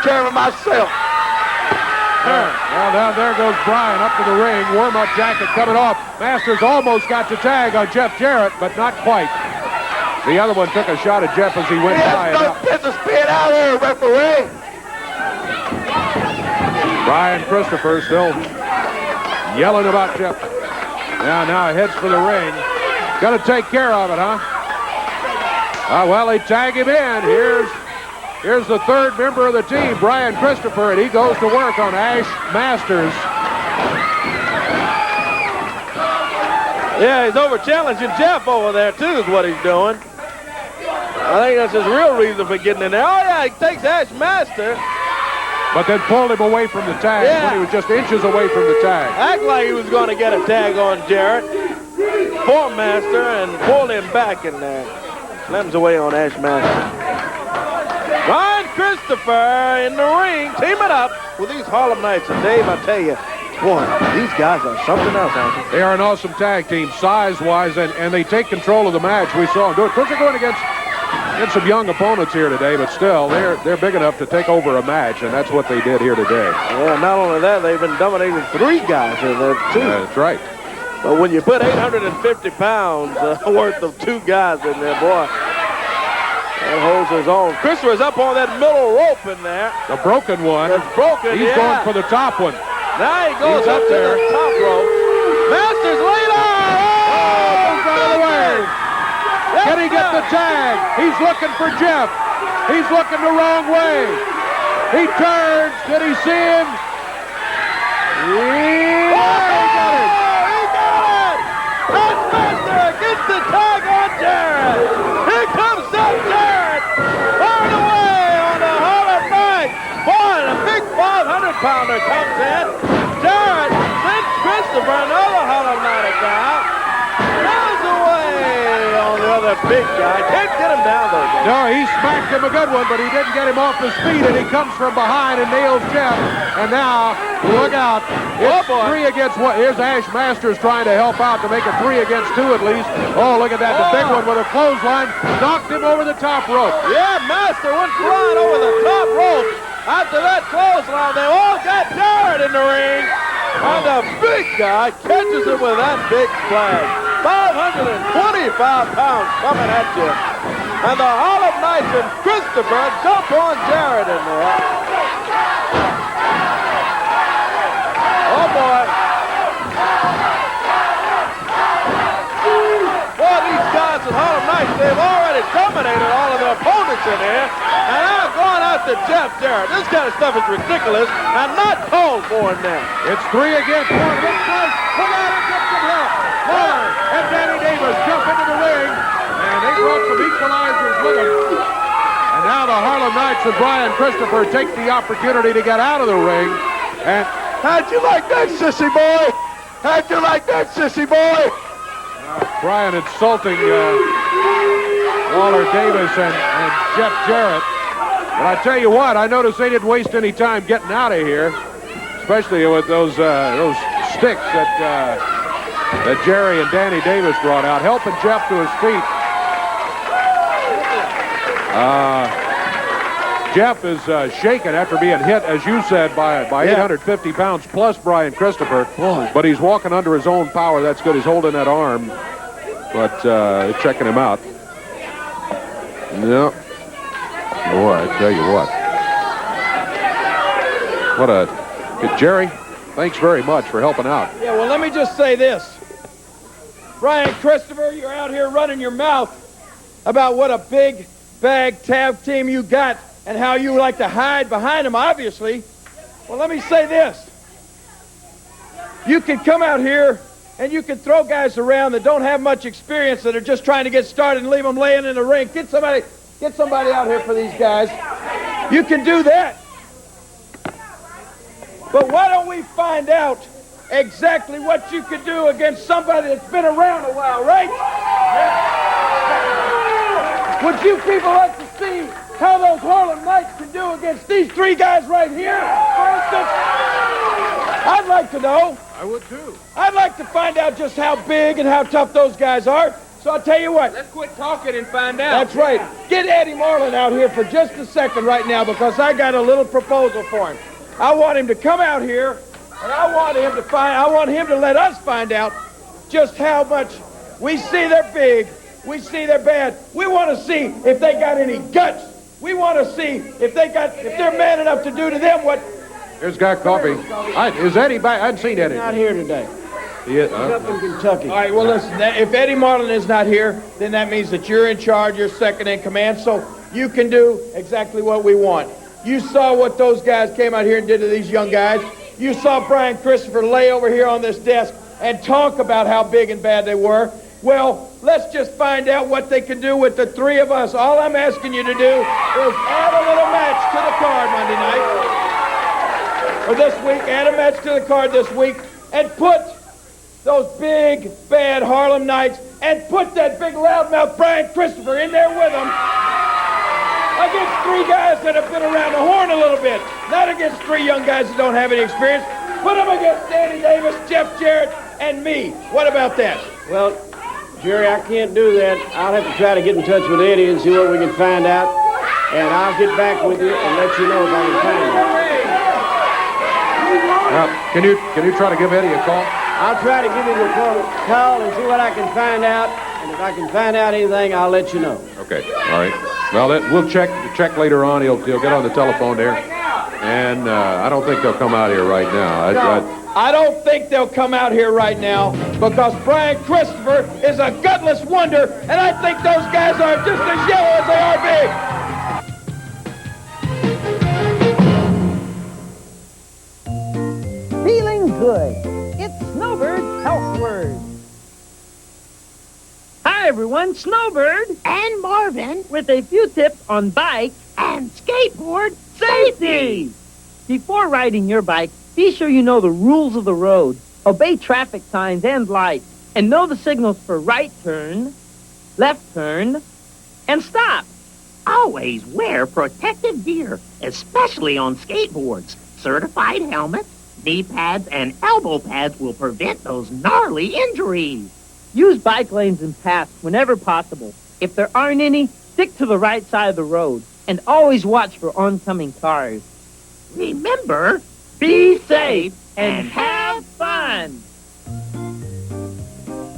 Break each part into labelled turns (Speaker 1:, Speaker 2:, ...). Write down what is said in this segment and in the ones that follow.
Speaker 1: care of myself.
Speaker 2: Well, now there goes Brian up to the ring. Warm-up jacket coming off. Masters almost got the tag on Jeff Jarrett, but not quite. The other one took a shot at Jeff as he went by.
Speaker 1: He has no business being out there, referee.
Speaker 2: Brian Christopher still yelling about Jeff. Now he heads for the ring. Got to take care of it, huh? Well, they tag him in. Here's the third member of the team, Brian Christopher, and he goes to work on Ash Masters.
Speaker 3: Yeah, he's over-challenging Jeff over there, too, is what he's doing. I think that's his real reason for getting in there. Oh, yeah, he takes Ash Master.
Speaker 2: But then pulled him away from the tag when he was just inches away from the tag.
Speaker 3: Act like he was going to get a tag on Jarrett for Master and pulled him back in there. Slams away on Ash Master. Brian Christopher in the ring, teaming up with these Harlem Knights. And Dave, I tell you, boy, these guys are something else, aren't they?
Speaker 2: They are an awesome tag team, size-wise, and they take control of the match. We saw them do it. Of course, they're going against some young opponents here today, but still, they're big enough to take over a match, and that's what they did here today.
Speaker 3: Yeah, not only that, they've been dominating 3 guys in there, too.
Speaker 2: That's right.
Speaker 3: But when you put 850 pounds worth of 2 guys in there, boy, that holds his own. Christopher's up on that middle rope in there.
Speaker 2: The broken one.
Speaker 3: That's broken,
Speaker 2: He's going for the top one.
Speaker 3: Now he goes up there. To the top rope. Masters later.
Speaker 2: Moves out of the way. Can he get the tag? He's looking for Jeff. He's looking the wrong way. He turns. Did he see him? He got it.
Speaker 3: He got it. Ash Master gets the tag on Jarrett. Here comes up Jarrett. Far away on the Harlem Knight. Boy, the big 500-pounder comes in. Jarrett sends Christopher, another Harlem Knight down. Runs away on the other big guy. Can't get him down, though.
Speaker 2: No, he smacked him a good one, but he didn't get him off his feet, and he comes from behind and nails Jeff. And now, look out. It's 3 against 1. Here's Ash Masters trying to help out to make it 3 against 2 at least. Oh, look at that. The big one with a clothesline knocked him over the top rope.
Speaker 3: Yeah, Master went flying over the top rope. After that clothesline, they all got Jarrett in the ring. And the big guy catches him with that big flag. 525 pounds coming at you. And the Harlem Knights and Christopher jump on Jarrett in there. Oh, boy. Boy, these guys at Harlem Knights, they've already dominated all of their opponents in here. And now going after Jeff Jarrett. This kind of stuff is ridiculous and not called for in there.
Speaker 2: It's 3 against 1. Looks like, look out, here comes some help. Miller and Danny Davis jump into the ring, and they brought some equalizers with them. And now the Harlem Knights and Brian Christopher take the opportunity to get out of the ring. And
Speaker 1: how'd you like that, sissy boy? How'd you like that, sissy boy?
Speaker 2: Brian insulting Waller Davis and Jeff Jarrett. But I tell you what, I noticed they didn't waste any time getting out of here, especially with those sticks that Jerry and Danny Davis brought out, helping Jeff to his feet. Jeff is shaken after being hit, as you said, by 850 pounds plus Brian Christopher.
Speaker 1: Boy.
Speaker 2: But he's walking under his own power. That's good. He's holding that arm, but checking him out. No. Boy, I tell you what. Jerry, thanks very much for helping out.
Speaker 4: Yeah, well, let me just say this. Brian Christopher, you're out here running your mouth about what a big bag tag team you got and how you like to hide behind them, obviously. Well, let me say this. You can come out here and you can throw guys around that don't have much experience, that are just trying to get started, and leave them laying in the ring. Get somebody out here for these guys. You can do that. But why don't we find out exactly what you could do against somebody that's been around a while, right? Would you people like to see how those Harlem Knights can do against these 3 guys right here, for instance? I'd like to know.
Speaker 2: I would too.
Speaker 4: I'd like to find out just how big and how tough those guys are, So I'll tell you what.
Speaker 3: Let's quit talking and find out.
Speaker 4: That's right. Get Eddie Marlin out here for just a second right now because I got a little proposal for him. I want him to come out here, and I want him to let us find out just how much we see they're big, we see they're bad. We want to see if they got any guts. We want to see if they're man enough to do to them what.
Speaker 2: Here's got coffee. Is Eddie back? I hadn't seen Eddie.
Speaker 4: Not here today.
Speaker 2: He's
Speaker 4: up in Kentucky. All right, well, listen, if Eddie Marlin is not here, then that means that you're in charge, you're second in command, so you can do exactly what we want. You saw what those guys came out here and did to these young guys. You saw Brian Christopher lay over here on this desk and talk about how big and bad they were. Well, let's just find out what they can do with the three of us. All I'm asking you to do is add a little match to the card Monday night. Or this week, add a match to the card this week, and put those big, bad Harlem Knights, and put that big loudmouth Brian Christopher in there with them against three guys that have been around the horn a little bit, not against three young guys that don't have any experience. Put them against Danny Davis, Jeff Jarrett, and me. What about that?
Speaker 5: Well, Jerry, I can't do that. I'll have to try to get in touch with Eddie and see what we can find out, and I'll get back with you and let you know if I can find it.
Speaker 2: Can you try to give Eddie a call?
Speaker 5: I'll try to give him a call and see what I can find out, and if I can find out anything, I'll let you know.
Speaker 2: Okay, all right. Well, we'll check later on. He'll get on the telephone there, and I don't think they'll come out here right now.
Speaker 4: I don't think they'll come out here right now because Brian Christopher is a gutless wonder, and I think those guys are just as yellow as they are big.
Speaker 6: Feeling good. It's Snowbird's Health Word. Hi, everyone. Snowbird.
Speaker 7: And Marvin.
Speaker 6: With a few tips on bike
Speaker 7: And skateboard
Speaker 6: safety. Before riding your bike, be sure you know the rules of the road. Obey traffic signs and lights. And know the signals for right turn, left turn, and stop.
Speaker 7: Always wear protective gear, especially on skateboards. Certified helmets, knee pads, and elbow pads will prevent those gnarly injuries.
Speaker 6: Use bike lanes and paths whenever possible. If there aren't any, stick to the right side of the road. And always watch for oncoming cars.
Speaker 7: Remember,
Speaker 6: Be safe and have fun.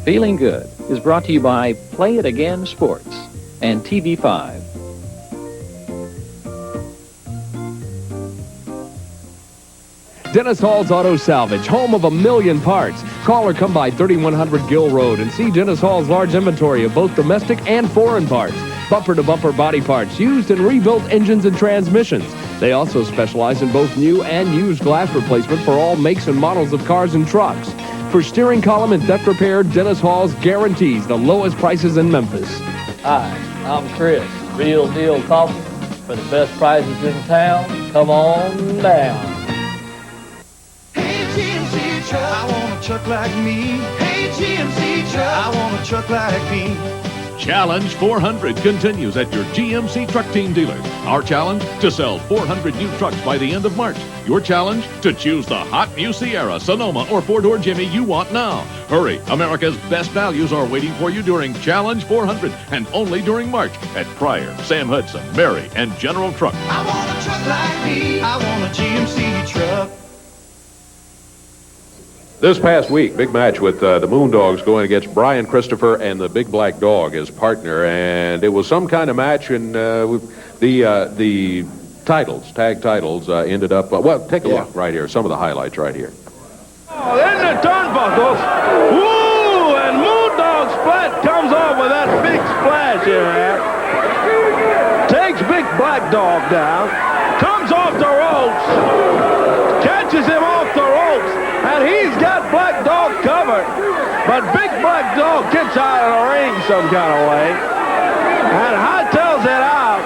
Speaker 8: Feeling Good is brought to you by Play It Again Sports and TV5.
Speaker 9: Dennis Hall's Auto Salvage, home of 1,000,000 parts. Call or come by 3100 Gill Road and see Dennis Hall's large inventory of both domestic and foreign parts. Bumper-to-bumper body parts, used and rebuilt engines and transmissions. They also specialize in both new and used glass replacement for all makes and models of cars and trucks. For steering column and theft repair, Dennis Hall's guarantees the lowest prices in Memphis.
Speaker 10: Hi, I'm Chris. Real Deal Coffee for the best prices in town. Come on down.
Speaker 11: Hey, GMC truck, I want a truck like me. Hey, GMC truck, I want a truck like me.
Speaker 12: Challenge 400 continues at your GMC truck team dealers. Our challenge, to sell 400 new trucks by the end of March. Your challenge, to choose the hot new Sierra, Sonoma, or four-door Jimmy you want now. Hurry, America's best values are waiting for you during Challenge 400 and only during March at Pryor, Sam Hudson, Mary, and General Truck.
Speaker 11: I want a truck like me. I want a GMC truck.
Speaker 2: This past week, big match with the Moondogs going against Brian Christopher and the Big Black Dog, his partner, and it was some kind of match, and the titles, tag titles, ended up. Well, take a look right here. Some of the highlights right here.
Speaker 3: Oh, in the turnbuckles. Woo! And Moondog Splat comes off with that big splash here, man. Takes Big Black Dog down. Comes off the ropes. Catches him off the ropes. And he's got Black Dog covered. But Big Black Dog gets out of the ring some kind of way. And hightails it out.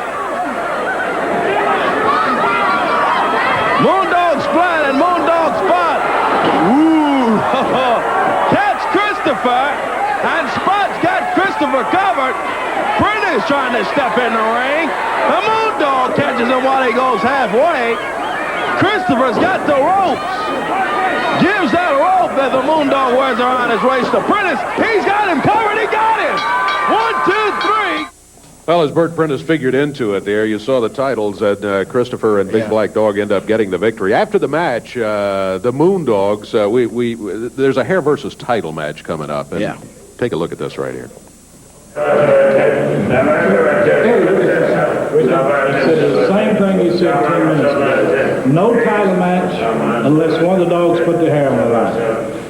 Speaker 3: Moondog Splat and Moondog Spot. Ooh. Catch Christopher. And Spot's got Christopher covered. Pretty's trying to step in the ring. The Moondog catches him while he goes halfway. Christopher's got the ropes. Gives that rope that the Moondog wears around his waist to Prentice. He's got him covered. He got him. 1, 2, 3.
Speaker 2: Well, as Bert Prentice figured into it there, you saw the titles, and Christopher and Big Black Dog end up getting the victory. After the match, the Moondogs, there's a hair versus title match coming up. And take a look at this right here.
Speaker 13: He said the same thing he said 10 minutes ago. No title match unless one of the dogs put their hair on the line.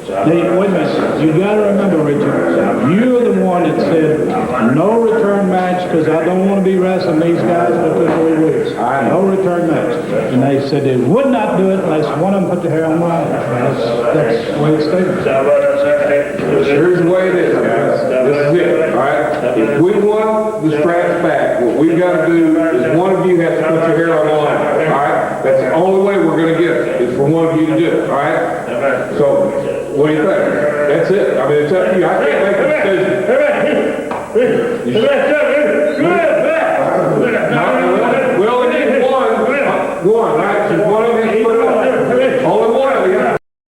Speaker 13: Wait a minute. You got to remember, Richard, you're the one that said no return match because I don't want to be wrestling these guys for 2 weeks. No return match. And they said they would not do it unless one of them put their hair on the line. That's the way it's stated.
Speaker 14: Here's the way it is, guys. This is it, all right? If we want the straps back, what we've got to do is one of you has to put your hair on the line, all right? That's the only way we're going to get it, is for one of you to do it, all right? So, what do you think? That's it. I mean, it's up to you. I can't make a decision. We only need one, right? So one of you put